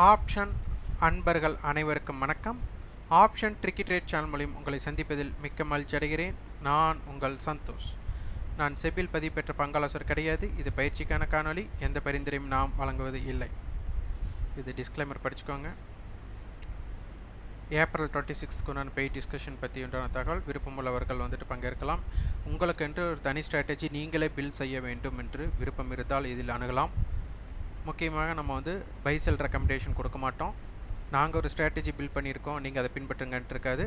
Option அன்பர்கள் அனைவருக்கும் வணக்கம். ஆப்ஷன் ட்ரிக்கி ட்ரேட் சேனல் மூலம் உங்களை சந்திப்பதில் மிக்க மகிழ்ச்சி அடைகிறேன். நான் உங்கள் சந்தோஷ். நான் செபில் பதிவு பெற்ற பங்காளர் கிடையாது. இது பயிற்சிக்கான காணொலி. எந்த பரிந்துரையும் நாம் வழங்குவது இல்லை. இது டிஸ்க்ளைமர் படிச்சுக்கோங்க. ஏப்ரல் 26க்கு பெய்ட் டிஸ்கஷன் பற்றி உண்டான தகவல் விருப்பமுள்ளவர்கள் பங்கேற்கலாம். உங்களுக்கு என்று ஒரு தனி ஸ்ட்ராட்டஜி நீங்களே பில்ட் செய்ய வேண்டும் என்று விருப்பம் இருந்தால் இதில் அணுகலாம். முக்கியமாக நம்ம பை செல் ரெக்கமெண்டேஷன் கொடுக்க மாட்டோம். நாங்கள் ஒரு ஸ்ட்ராட்டஜி பில்ட் பண்ணியிருக்கோம், நீங்கள் அதை பின்பற்றுங்கன்ட்டு இருக்காது.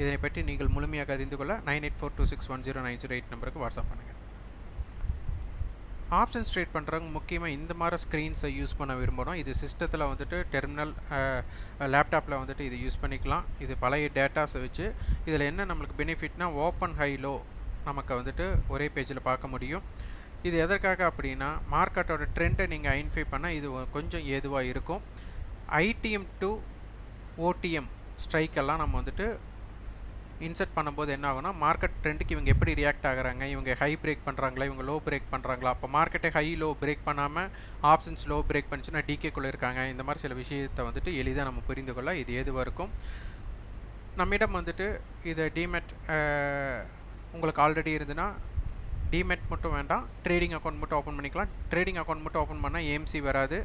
இதனை பற்றி நீங்கள் முழுமையாக அறிந்து கொள்ள 9842610908 நம்பருக்கு வாட்ஸ்அப் பண்ணுங்கள். ஆப்ஷன்ஸ் ட்ரேட் பண்ணுறவங்க முக்கியமாக இந்த மாதிரி ஸ்க்ரீன்ஸை யூஸ் பண்ண விரும்பணும். இது சிஸ்டத்தில் டெர்மினல் லேப்டாப்பில் இது யூஸ் பண்ணிக்கலாம். இது பழைய டேட்டாஸை வச்சு இதில் என்ன நம்மளுக்கு பெனிஃபிட்னா ஓப்பன் ஹை லோ நமக்கு ஒரே பேஜில் பார்க்க முடியும். இது எதற்காக அப்படின்னா மார்க்கெட்டோட ட்ரெண்டை நீங்கள் ஐடென்டிஃபை பண்ணால் இது கொஞ்சம் ஏதுவாக இருக்கும். ஐடிஎம் டு ஓடிஎம் ஸ்ட்ரைக்கெல்லாம் நம்ம இன்சர்ட் பண்ணும்போது என்ன ஆகுனா மார்க்கெட் ட்ரெண்டுக்கு இவங்க எப்படி ரியாக்ட் ஆகுறாங்க, இவங்க ஹை பிரேக் பண்ணுறாங்களா, இவங்க லோ பிரேக் பண்ணுறாங்களா. அப்போ மார்க்கெட்டை ஹை லோ பிரேக் பண்ணாமல் ஆப்ஷன்ஸ் லோ பிரேக் பண்ணிச்சுன்னா டிகேக்குள்ளே இருக்காங்க. இந்த மாதிரி சில விஷயத்தை எளிதாக நம்ம புரிந்து கொள்ள இது ஏதுவாக இருக்கும். நம்மிடம் இது டிமெட் உங்களுக்கு ஆல்ரெடி இருந்துன்னா டிமெட் மட்டும் வேண்டாம், ட்ரேடிங் அக்கௌண்ட் மட்டும் ஓப்பன் பண்ணிக்கலாம். ட்ரேடிங் அக்கௌண்ட் மட்டும் ஓப்பன் பண்ணால் ஏஎம்சி வராது.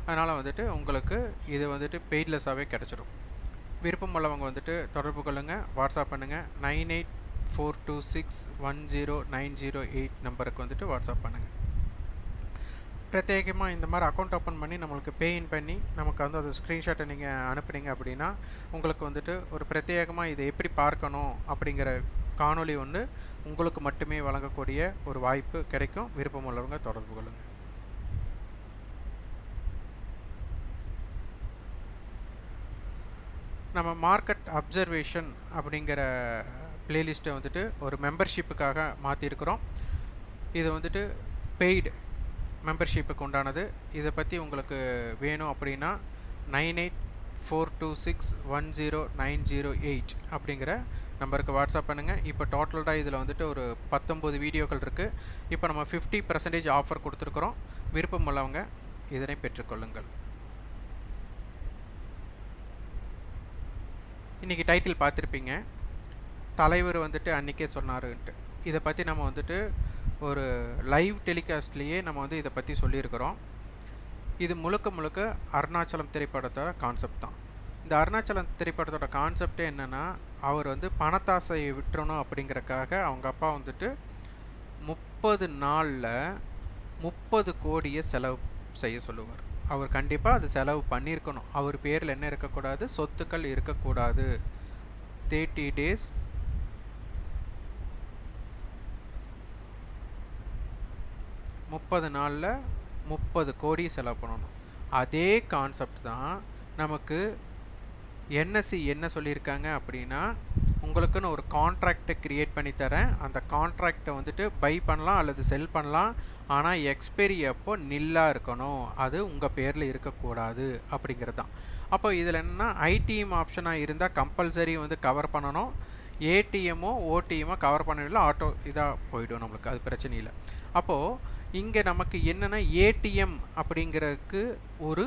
அதனால் உங்களுக்கு இது பெய்ட்லெஸ்ஸாகவே கிடச்சிடும். விருப்பம் உள்ளவங்க தொடர்பு கொள்ளுங்கள், வாட்ஸ்அப் பண்ணுங்கள். 9842610908 நம்பருக்கு வாட்ஸ்அப் பண்ணுங்கள். பிரத்யேகமாக இந்த மாதிரி அக்கௌண்ட் ஓப்பன் பண்ணி நம்மளுக்கு பேஇன் பண்ணி நமக்கு அந்த ஸ்க்ரீன்ஷாட்டை நீங்கள் அனுப்புனீங்க அப்படின்னா உங்களுக்கு ஒரு பிரத்யேகமாக இதை எப்படி பார்க்கணும் அப்படிங்கிற காணொலி உங்களுக்கு மட்டுமே வழங்கக்கூடிய ஒரு வாய்ப்பு கிடைக்கும். விருப்பம் உள்ளவங்க தொடர்பு கொள்ளுங்கள். நம்ம மார்க்கெட் அப்சர்வேஷன் அப்படிங்கிற பிளேலிஸ்ட்டை ஒரு மெம்பர்ஷிப்புக்காக மாற்றிருக்கிறோம். இது பெய்டு மெம்பர்ஷிப்புக்கு உண்டானது. இதை பற்றி உங்களுக்கு வேணும் அப்படின்னா 9842610908 அப்படிங்கிற நம்பருக்கு வாட்ஸ்அப் பண்ணுங்கள். இப்போ டோட்டல்டாக இதில் ஒரு 19 வீடியோக்கள் இருக்குது. இப்போ நம்ம 50% ஆஃபர் கொடுத்துருக்குறோம். விருப்பம் உள்ளவங்க இதனை பெற்றுக்கொள்ளுங்கள். இன்றைக்கி டைட்டில் பார்த்துருப்பீங்க, தலைவர் அன்றைக்கே சொன்னாருன்ட்டு. இதை பற்றி நம்ம ஒரு லைவ் டெலிகாஸ்ட்லேயே நம்ம இதை பற்றி சொல்லியிருக்கிறோம். இது முழுக்க அருணாச்சலம் திரைப்படத்தோட கான்செப்ட் தான். இந்த அருணாச்சலம் திரைப்படத்தோட கான்செப்டே என்னென்னா, அவர் பணத்தாசையை விட்டுறணும் அப்படிங்கிறக்காக அவங்க அப்பா 30 நாளில் 30 கோடியை செலவு செய்ய சொல்லுவார். அவர் கண்டிப்பாக அது செலவு பண்ணியிருக்கணும். அவர் பேரில் என்ன இருக்கக்கூடாது, சொத்துக்கள் இருக்கக்கூடாது. 30 days 30 நாளில் 30 கோடி செலவு பண்ணணும். அதே கான்செப்ட் தான் நமக்கு என்எஸ்சி என்ன சொல்லியிருக்காங்க அப்படின்னா, உங்களுக்குன்னு ஒரு கான்ட்ராக்டை க்ரியேட் பண்ணி தரேன். அந்த கான்ட்ராக்டை பை பண்ணலாம் அல்லது செல் பண்ணலாம். ஆனால் எக்ஸ்பைரி அப்போ நில்லாக இருக்கணும், அது உங்கள் பேரில் இருக்கக்கூடாது அப்படிங்கிறது தான். அப்போ இதில் என்னென்னா ஐடிஎம் ஆப்ஷனாக இருந்தால் கம்பல்சரி கவர் பண்ணணும். ஏடிஎம்மோ ஓடிஎம்மோ கவர் பண்ணல ஆட்டோ இதாக போய்டும், நம்மளுக்கு அது பிரச்சனை இல்லை. அப்போது இங்கே நமக்கு என்னென்னா ஏடிஎம் அப்படிங்கிறதுக்கு ஒரு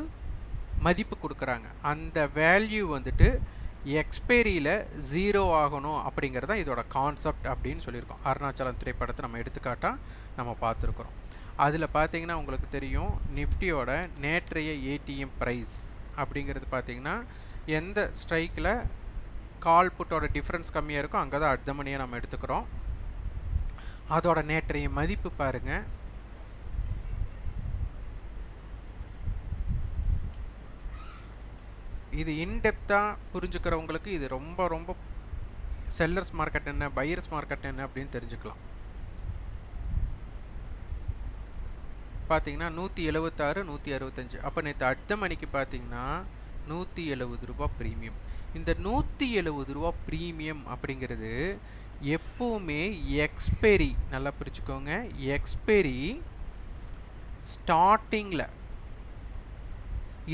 மதிப்பு கொடுக்குறாங்க. அந்த வேல்யூ எக்ஸ்பைரியில் 0 ஆகணும் அப்படிங்கிறது தான் இதோட கான்செப்ட் அப்படின்னு சொல்லியிருக்கோம். அருணாச்சலம் திரைப்படத்தை நம்ம எடுத்துக்காட்டாக நம்ம பார்த்துருக்குறோம். அதில் பார்த்தீங்கன்னா உங்களுக்கு தெரியும், நிஃப்டியோட நேற்றைய ஏடிஎம் ப்ரைஸ் அப்படிங்கிறது பார்த்தீங்கன்னா எந்த ஸ்ட்ரைக்கில் கால் புட்டோட டிஃப்ரென்ஸ் கம்மியாக இருக்கோ அங்கே தான் அடுத்த மணியை நம்ம எடுத்துக்கிறோம். அதோட நேற்றைய மதிப்பு பாருங்கள், இது இன்டெப்த்தாக புரிஞ்சுக்கிறவங்களுக்கு இது ரொம்ப செல்லர்ஸ் மார்க்கெட் என்ன, பையர்ஸ் மார்க்கெட் என்ன அப்படின்னு தெரிஞ்சுக்கலாம். பார்த்தீங்கன்னா 176 165. அப்போ நேற்று அடுத்த மணிக்கு பார்த்தீங்கன்னா 170 ரூபா ப்ரீமியம். இந்த 170 ரூபா ப்ரீமியம் அப்படிங்கிறது எப்போவுமே எக்ஸ்பைரி, நல்லா புரிச்சுக்கோங்க, எக்ஸ்பைரி ஸ்டார்டிங்கில்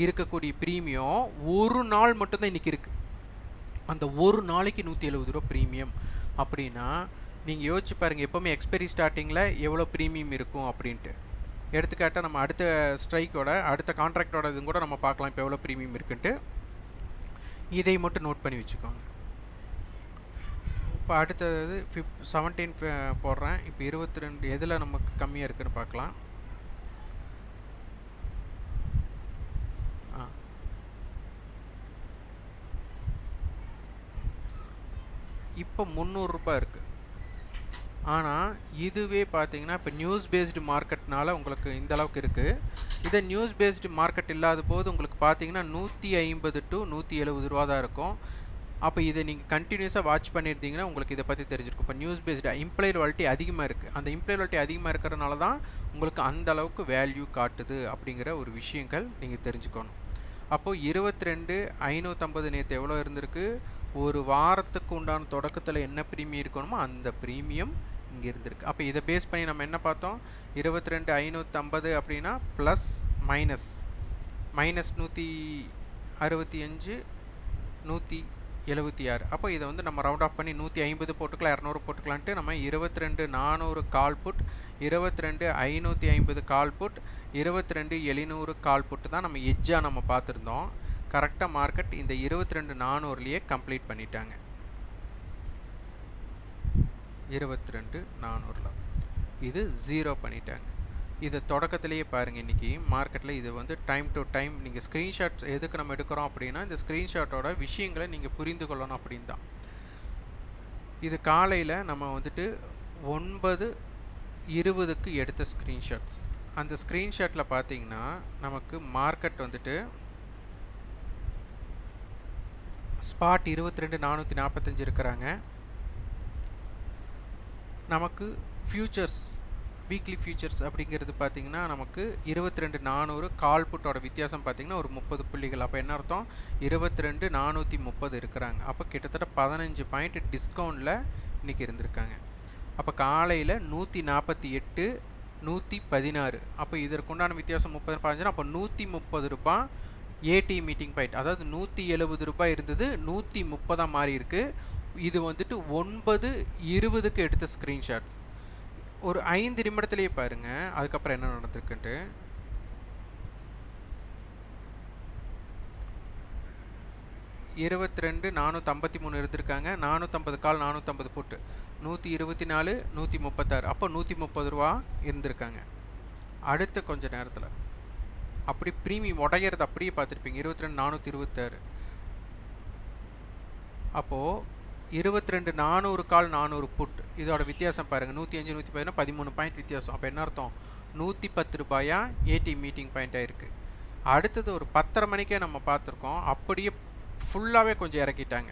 இருக்கக்கூடிய ப்ரீமியம் ஒரு நாள் மட்டும்தான் இன்றைக்கி இருக்குது. அந்த ஒரு நாளைக்கு 170 ரூபா ப்ரீமியம் அப்படின்னா நீங்கள் யோசிச்சு பாருங்கள், எப்போவுமே எக்ஸ்பைரி ஸ்டார்டிங்கில் எவ்வளோ ப்ரீமியம் இருக்கும் அப்படின்ட்டு. எடுத்துக்காட்டாக நம்ம அடுத்த ஸ்ட்ரைக்கோட அடுத்த கான்ட்ராக்டோட இதுவும் கூட நம்ம பார்க்கலாம் இப்போ எவ்வளோ ப்ரீமியம் இருக்குன்ட்டு. இதை மட்டும் நோட் பண்ணி வச்சுக்கோங்க. இப்போ அடுத்தது 17 போடுறேன். இப்போ 22 எதில் நமக்கு கம்மியாக இருக்குதுன்னு பார்க்கலாம். இப்போ 300 ரூபாய் இருக்குது. ஆனால் இதுவே பார்த்தீங்கன்னா இப்போ நியூஸ் பேஸ்டு மார்க்கெட்னால உங்களுக்கு இந்த அளவுக்கு இருக்குது. இதே நியூஸ் பேஸ்டு மார்க்கெட் இல்லாத போது உங்களுக்கு பார்த்தீங்கன்னா 150 to 170 ரூபா தான் இருக்கும். அப்போ இதை நீங்கள் கண்டினியூஸாக வாட்ச் பண்ணியிருந்தீங்கன்னா உங்களுக்கு இதை பற்றி தெரிஞ்சிருக்கும். இப்போ நியூஸ் பேஸ்டு இம்ப்ளைடு வாலிட்டி அதிகமாக இருக்குது. அந்த இம்ப்ளைடு வாலிட்டி அதிகமாக இருக்கிறதுனால தான் உங்களுக்கு அந்த அளவுக்கு வேல்யூ காட்டுது அப்படிங்கிற ஒரு விஷயங்கள் நீங்கள் தெரிஞ்சுக்கணும். அப்போது 22,550 நேற்று எவ்வளோ இருந்திருக்கு, ஒரு வாரத்துக்கு உண்டான தொடக்கத்தில் என்ன ப்ரீமியம் இருக்கணுமோ அந்த ப்ரீமியம் இங்கே இருந்திருக்கு. அப்போ இதை பேஸ் பண்ணி நம்ம என்ன பார்த்தோம், 22,550 அப்படின்னா ப்ளஸ் மைனஸ் 165 176. அப்போ இதை வந்து நம்ம ரவுண்ட் ஆஃப் பண்ணி 150 போட்டுக்கலாம், 200 போட்டுக்கலான்ட்டு நம்ம 22,400 கால் புட், 22,550 கால் புட், 22,700 கால் புட்டு தான் நம்ம எட்ஜாக நம்ம பார்த்துருந்தோம். கரெக்டாக மார்க்கெட் இந்த 22,400லேயே கம்ப்ளீட் பண்ணிட்டாங்க. 22,400 இது 0 பண்ணிட்டாங்க. இதை தொடக்கத்திலேயே பாருங்கள். இன்றைக்கி மார்க்கெட்டில் இது வந்து டைம் டு டைம் நீங்கள் ஸ்க்ரீன்ஷாட்ஸ் எதுக்கு நம்ம எடுக்கிறோம் அப்படின்னா இந்த ஸ்க்ரீன்ஷாட்டோட விஷயங்களை நீங்கள் புரிந்து கொள்ளணும் அப்படின்னு தான். இது காலையில் நம்ம வந்துட்டு 9:20க்கு எடுத்த ஸ்க்ரீன்ஷாட்ஸ். அந்த ஸ்க்ரீன்ஷாட்டில் பார்த்தீங்கன்னா நமக்கு மார்க்கெட் வந்துட்டு ஸ்பாட் 22,445 இருக்கிறாங்க. நமக்கு ஃபியூச்சர்ஸ் வீக்லி ஃபியூச்சர்ஸ் அப்படிங்கிறது பார்த்திங்கன்னா நமக்கு 22,400 கால் புட்டோட வித்தியாசம் பார்த்திங்கன்னா ஒரு 30 புள்ளிகள். அப்போ என்ன அர்த்தம், 22,430 இருக்கிறாங்க. அப்போ கிட்டத்தட்ட 15 பாயிண்ட் டிஸ்கவுண்டில் இன்றைக்கி இருந்திருக்காங்க. அப்போ காலையில் 148 116. அப்போ இதற்குண்டான வித்தியாசம் 30 அப்போ 130 ரூபாய் ஏடி மீட்டிங் பாயிண்ட். அதாவது 170 ரூபாய் இருந்தது 130 மாறி இருக்குது. இது வந்துட்டு 9:20க்கு எடுத்த ஸ்க்ரீன்ஷாட்ஸ். ஒரு 5 நிமிடத்துலேயே பாருங்கள் அதுக்கப்புறம் என்ன நடந்திருக்குன்ட்டு. $22,453 இருந்திருக்காங்க. 450 கால் 450 புட்டு 124 136. அப்போ 130 ரூபா இருந்திருக்காங்க. அடுத்த கொஞ்சம் நேரத்தில் அப்படி ப்ரீமியம் உடையிறது அப்படியே பார்த்துருப்பீங்க. 22,426. அப்போது 22,400 கால் 400 புட் இதோட வித்தியாசம் பாருங்கள். 105 110 13 பாயிண்ட் வித்தியாசம். அப்போ என்ன அர்த்தம், 110 ரூபாயா ஏடி மீட்டிங் பாயிண்ட்டாக இருக்குது. அடுத்தது ஒரு 10:30 மணிக்கே நம்ம பார்த்துருக்கோம். அப்படியே ஃபுல்லாகவே கொஞ்சம் இறக்கிட்டாங்க.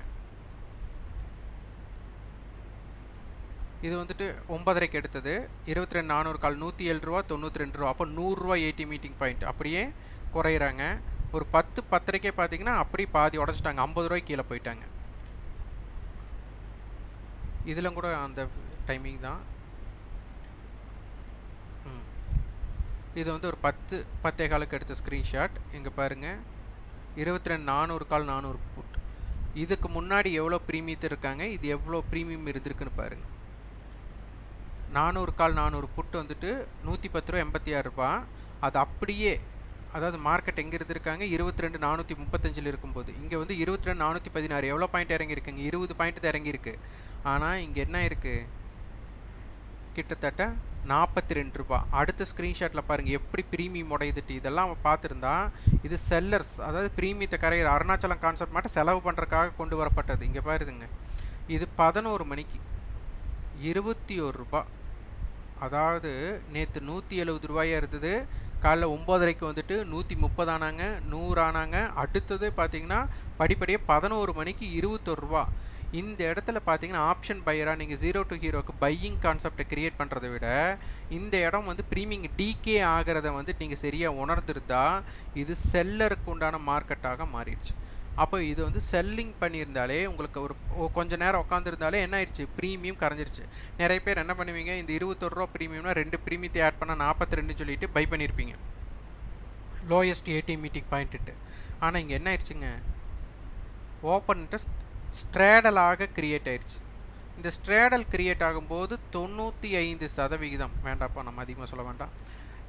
இது வந்துட்டு 9:30க்கு எடுத்தது 22,400 கால் 107 ரூபா 92 ரூபா. அப்போ 100 ரூபா ஏடி மீட்டிங் பாயிண்ட் அப்படியே குறையிறாங்க. ஒரு 10:10க்கே பார்த்தீங்கன்னா அப்படியே பாதி உடச்சிட்டாங்க. 50 ரூபாய்க்கு கீழே போயிட்டாங்க. இதில் கூட அந்த டைமிங் தான். இது வந்து ஒரு 10:10 எடுத்த ஸ்க்ரீன்ஷாட். இங்கே பாருங்கள் 22,400 கால் 400 புட். இதுக்கு முன்னாடி எவ்வளோ ப்ரீமியத்து இருக்காங்க, இது எவ்வளோ ப்ரீமியம் இருந்திருக்குன்னு பாருங்கள். 400 கால் 400 புட்டு வந்துட்டு 110 ரூபா 86 ரூபா. அது அப்படியே அதாவது மார்க்கெட் எங்கே இருந்திருக்காங்க 22,435 இருக்கும்போது இங்கே வந்து 22,416. எவ்வளோ பாயிண்ட் இறங்கியிருக்குங்க, 20 பாயிண்ட் தான் இறங்கியிருக்கு. ஆனால் இங்கே என்ன இருக்குது, கிட்டத்தட்ட 42 ரூபா. அடுத்த ஸ்க்ரீன்ஷாட்டில் பாருங்கள் எப்படி ப்ரீமியம் உடையுதுட்டு. இதெல்லாம் பார்த்துருந்தா இது செல்லர்ஸ், அதாவது ப்ரீமியத்தை கரையிற அருணாச்சலம் கான்செப்ட் மட்டும் செலவு பண்ணுறதுக்காக கொண்டு வரப்பட்டது. இங்கே பாருதுங்க, இது 11 மணிக்கு 21 ரூபா. அதாவது நேற்று 170 ரூபாயாக இருந்தது, காலைல 9:30க்கு வந்துட்டு 130 ஆனாங்க, 100 ஆனாங்க. அடுத்தது பார்த்திங்கன்னா படிப்படியாக 11 மணிக்கு 21 ரூபா. இந்த இடத்துல பார்த்தீங்கன்னா ஆப்ஷன் பையராக நீங்கள் 0 to ஹீரோக்கு பையிங் கான்செப்டை க்ரியேட் பண்ணுறதை விட இந்த இடம் வந்து ப்ரீமியம் டிகே ஆகிறத வந்து நீங்கள் சரியாக உணர்ந்துருந்தா இது செல்லருக்கு உண்டான மார்க்கெட்டாக மாறிடுச்சு. அப்போ இது வந்து செல்லிங் பண்ணியிருந்தாலே உங்களுக்கு ஒரு கொஞ்சம் நேரம் உட்காந்துருந்தாலே என்ன ஆயிடுச்சு, ப்ரீமியம் கரைஞ்சிருச்சு. நிறைய பேர் என்ன பண்ணுவீங்க, இந்த 21 ரூபா ப்ரீமியம்னா 2 ப்ரீமியத்தை ஆட் பண்ணால் 42 சொல்லிட்டு பை பண்ணியிருப்பீங்க லோயஸ்ட் ஏடி மீட்டிங் பாயிண்ட்டு. ஆனால் இங்கே என்ன ஆயிடுச்சுங்க, ஓப்பன் இன்ட்ரெஸ்ட் ஸ்ட்ரேடலாக க்ரியேட் ஆயிடுச்சு. இந்த ஸ்ட்ரேடல் க்ரியேட் ஆகும்போது 95% வேண்டாப்பா, நம்ம அதிகமாக சொல்ல வேண்டாம்,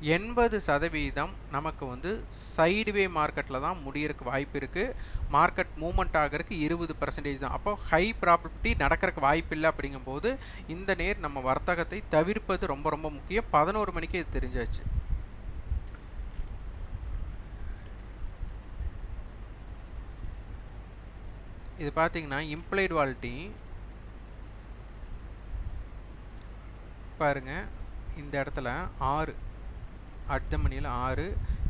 80% நமக்கு வந்து சைடுவே மார்க்கெட்டில் தான் முடியறதுக்கு வாய்ப்பு இருக்குது. மார்க்கெட் மூவ்மெண்ட் ஆகிறதுக்கு 20% தான். அப்போ ஹை ப்ராபபிலிட்டி நடக்கிறதுக்கு வாய்ப்பு இல்லை. அப்படிங்கும்போது இந்த நேர் நம்ம வர்த்தகத்தை தவிர்ப்பது ரொம்ப ரொம்ப முக்கியம். 11 மணிக்கு இது தெரிஞ்சாச்சு. இது பார்த்தீங்கன்னா இம்ப்ளைடு வாலிட்டி பாருங்க, இந்த இடத்துல 6 அடுத்த மணியில் 6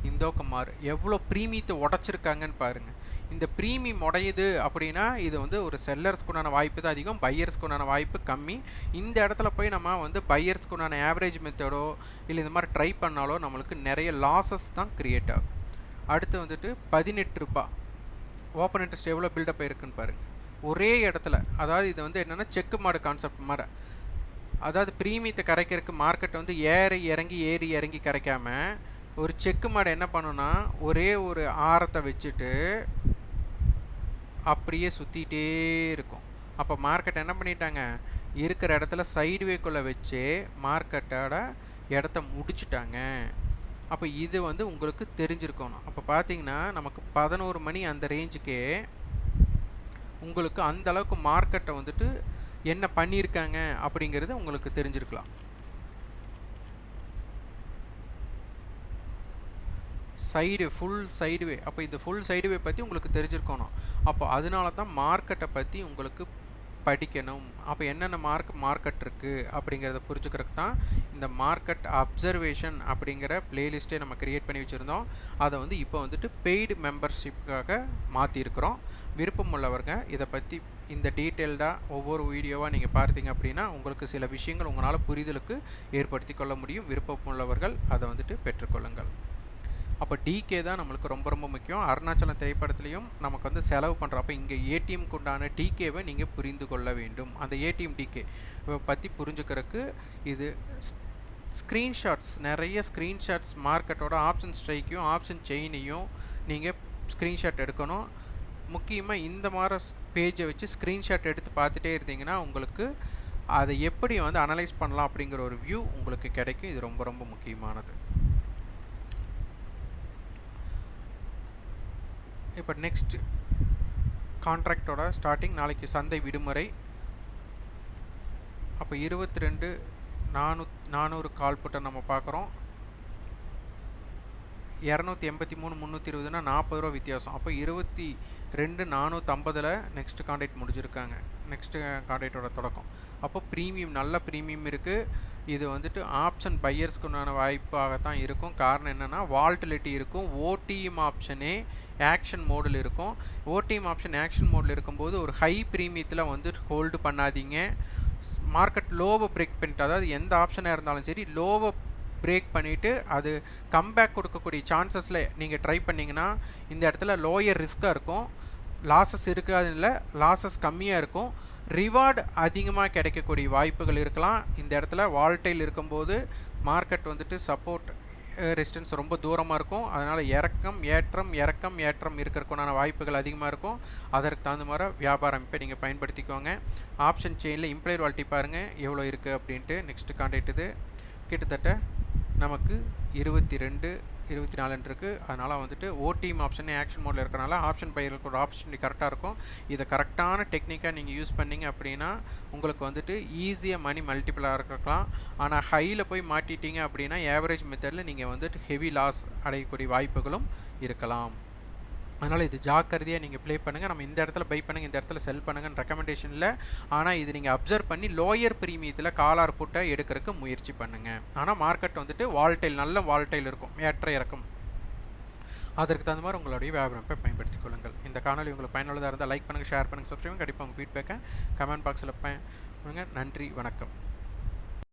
இந்தோக்கம் 6 எவ்வளோ ப்ரீமியத்தை உடச்சிருக்காங்கன்னு பாருங்கள். இந்த ப்ரீமியம் உடையுது அப்படின்னா இது வந்து ஒரு செல்லர்ஸ்க்கு உண்டான வாய்ப்பு தான் அதிகம், பையர்ஸ்க்கு உண்டான வாய்ப்பு கம்மி. இந்த இடத்துல போய் நம்ம வந்து பையர்ஸ்க்கு உண்டான ஆவரேஜ் மெத்தடோ இல்லை இந்த மாதிரி ட்ரை பண்ணாலோ நம்மளுக்கு நிறைய லாஸஸ் தான் க்ரியேட் ஆகும். அடுத்து வந்துட்டு 18 ரூபா ஓப்பன் இன்ட்ரெஸ்ட் எவ்வளோ பில்டப் இருக்குன்னு பாருங்கள். ஒரே இடத்துல, அதாவது இது வந்து என்னென்னா செக்கு மாடு கான்செப்ட் மாதிரி, அதாவது ப்ரீமியத்தை கரைக்கிறதுக்கு மார்க்கெட் வந்து ஏறி இறங்கி கரைக்காம ஒரு செக்கு மாடை என்ன பண்ணுன்னா ஒரே ஒரு ஆரத்தை வச்சுட்டு அப்படியே சுற்றிகிட்டே இருக்கும். அப்போ மார்க்கெட் என்ன பண்ணிட்டாங்க, இருக்கிற இடத்துல சைடுவேக்குள்ளே வச்சு மார்க்கெட்டோட இடத்த முடிச்சுட்டாங்க. அப்போ இது வந்து உங்களுக்கு தெரிஞ்சிருக்கணும். அப்போ பார்த்தீங்கன்னா நமக்கு 11 மணி அந்த ரேஞ்சுக்கே உங்களுக்கு அந்த அளவுக்கு மார்க்கெட்டை வந்துட்டு என்ன பண்ணியிருக்காங்க அப்படிங்கிறது உங்களுக்கு தெரிஞ்சிருக்கலாம். Full sideway. அப்போ இந்த ஃபுல் சைடுவே பற்றி உங்களுக்கு தெரிஞ்சிருக்கணும். அப்போ அதனால தான் மார்க்கெட்டை பற்றி உங்களுக்கு படிக்கணும். அப்போ என்னென்ன மார்க்கெட் இருக்குது அப்படிங்கிறத புரிஞ்சுக்கிறதுக்கு தான் இந்த மார்க்கெட் அப்சர்வேஷன் அப்படிங்கிற பிளேலிஸ்ட்டே நம்ம க்ரியேட் பண்ணி வச்சுருந்தோம். அதை வந்து இப்போ வந்துட்டு பெய்டு மெம்பர்ஷிப்புக்காக மாற்றிருக்கிறோம். விருப்பம் உள்ளவங்க இதை பற்றி இந்த டீட்டெயில்டாக ஒவ்வொரு வீடியோவாக நீங்கள் பார்த்தீங்க அப்படின்னா உங்களுக்கு சில விஷயங்கள் உங்களால் புரிதலுக்கு ஏற்படுத்தி கொள்ள முடியும். விருப்பம் உள்ளவர்கள் அதை வந்துட்டு பெற்றுக்கொள்ளுங்கள். அப்போ டிகே தான் நம்மளுக்கு ரொம்ப ரொம்ப முக்கியம். அருணாச்சலம் திரைப்படத்துலையும் நமக்கு வந்து செலவு பண்ணுறோம். அப்போ இங்கே ஏடிஎம்க்கு உண்டான டிகேவை நீங்கள் புரிந்து கொள்ள வேண்டும். அந்த ஏடிஎம் டிகே பற்றி புரிஞ்சுக்கிறதுக்கு இது ஸ்க்ரீன்ஷாட்ஸ், நிறைய ஸ்க்ரீன்ஷாட்ஸ் மார்க்கெட்டோட ஆப்ஷன் ஸ்ட்ரைக்கையும் ஆப்ஷன் செயினையும் நீங்கள் ஸ்க்ரீன்ஷாட் எடுக்கணும். முக்கியமாக இந்த மாதிரி பேஜை வச்சு ஸ்க்ரீன்ஷாட் எடுத்து பார்த்துட்டே இருந்தீங்கன்னா உங்களுக்கு அதை எப்படி வந்து அனலைஸ் பண்ணலாம் அப்படிங்கிற ஒரு வியூ உங்களுக்கு கிடைக்கும். இது ரொம்ப ரொம்ப முக்கியமானது. இப்போ நெக்ஸ்ட் கான்ட்ராக்டோட ஸ்டார்டிங் நாளைக்கு சந்தை விடுமுறை. அப்போ 22,400 கால் புட்டை நம்ம பார்க்குறோம். 283 320னா 40 ரூபா வித்தியாசம். அப்போ 22,450 நெக்ஸ்ட் கான்ட்ராக்ட் முடிஞ்சிருக்காங்க. நெக்ஸ்ட் கான்ட்ராக்டோட தொடக்கம். அப்போ ப்ரீமியம், நல்ல ப்ரீமியம் இருக்குது. இது வந்துட்டு ஆப்ஷன் பையர்ஸ்க்கு உண்டான வாய்ப்பாகத்தான் இருக்கும். காரணம் என்னென்னா வால்டிலிட்டி இருக்கும். ஓடிஎம் ஆப்ஷனே ஆக்ஷன் மோடில் இருக்கும். ஓடிஎம் ஆப்ஷன் ஆக்ஷன் மோடில் இருக்கும்போது ஒரு ஹை ப்ரீமியத்தில் வந்து ஹோல்டு பண்ணாதீங்க. மார்க்கெட் லோவை பிரேக் பண்ணிட்டு, அதாவது எந்த ஆப்ஷனாக இருந்தாலும் சரி லோவை பிரேக் பண்ணிவிட்டு அது கம்பேக் கொடுக்கக்கூடிய சான்சஸில் நீங்கள் ட்ரை பண்ணிங்கன்னா இந்த இடத்துல லோயர் ரிஸ்க்காக இருக்கும். லாஸஸ் இருக்காது இல்லை, லாஸஸ் கம்மியாக இருக்கும். ரிவார்டு அதிகமாக கிடைக்கக்கூடிய வாய்ப்புகள் இருக்கலாம். இந்த இடத்துல வால்டைல் இருக்கும்போது மார்க்கெட் வந்துட்டு சப்போர்ட் ரெசிஸ்டன்ஸ் ரொம்ப தூரமாக இருக்கும். அதனால் இறக்கம் ஏற்றம் இருக்கிறதுக்குண்டான வாய்ப்புகள் அதிகமாக இருக்கும். அதற்கு தகுந்த மாதிரி வியாபார அமைப்பை நீங்கள் பயன்படுத்திக்கோங்க. ஆப்ஷன் செயினில் இம்ப்ளைட் வால்ட்டி பாருங்கள் எவ்வளோ இருக்குது அப்படின்ட்டு. நெக்ஸ்ட் கான்ட்ராக்ட் இது கிட்டத்தட்ட நமக்கு 22-24 இருக்குது. அதனால் வந்துட்டு ஓடிஎம் ஆப்ஷனே ஆக்ஷன் மோடில் இருக்கிறனால ஆப்ஷன் பையர்களுக்கு ஒரு ஆப்பர்ச்சுனிட்டி கரெக்டாக இருக்கும். இதை கரெக்டான டெக்னிக்காக நீங்கள் யூஸ் பண்ணிங்க அப்படின்னா உங்களுக்கு வந்துட்டு ஈஸியாக மணி மல்டிபிளாக இருக்கலாம். ஆனால் ஹையில் போய் மாட்டிட்டீங்க அப்படின்னா ஆவரேஜ் மெத்தடில் நீங்கள் வந்துட்டு ஹெவி லாஸ் அடையக்கூடிய வாய்ப்புகளும் இருக்கலாம். அதனால் இது ஜாக்கிரதையாக நீங்கள் ப்ளே பண்ணுங்கள். நம்ம இந்த இடத்துல பை பண்ணுங்கள், இந்த இடத்துல செல் பண்ணுங்கன்னு ரெக்கமெண்டேஷனில். ஆனால் இது நீங்கள் அப்சர்வ் பண்ணி லோயர் ப்ரீமியத்தில் காலார் புட்டை எடுக்கிறதுக்கு முயற்சி பண்ணுங்கள். ஆனால் மார்க்கெட் வந்துட்டு வால்டைல், நல்ல வால்டைல் இருக்கும், ஏற்ற இறக்கும். அதற்கு தகுந்த மாதிரி உங்களுடைய வியாபாரத்தை பயன்படுத்திக் கொள்ளுங்கள். இந்த காணொலி உங்களுக்கு பயனுள்ளதாக இருந்தால் லைக் பண்ணுங்கள், ஷேர் பண்ணுங்கள், சப்ஸ்கிரைப். கண்டிப்பாக உங்கள் ஃபீட்பேக்கை கமெண்ட் பாக்ஸில் பண்ணுங்கள். நன்றி, வணக்கம்.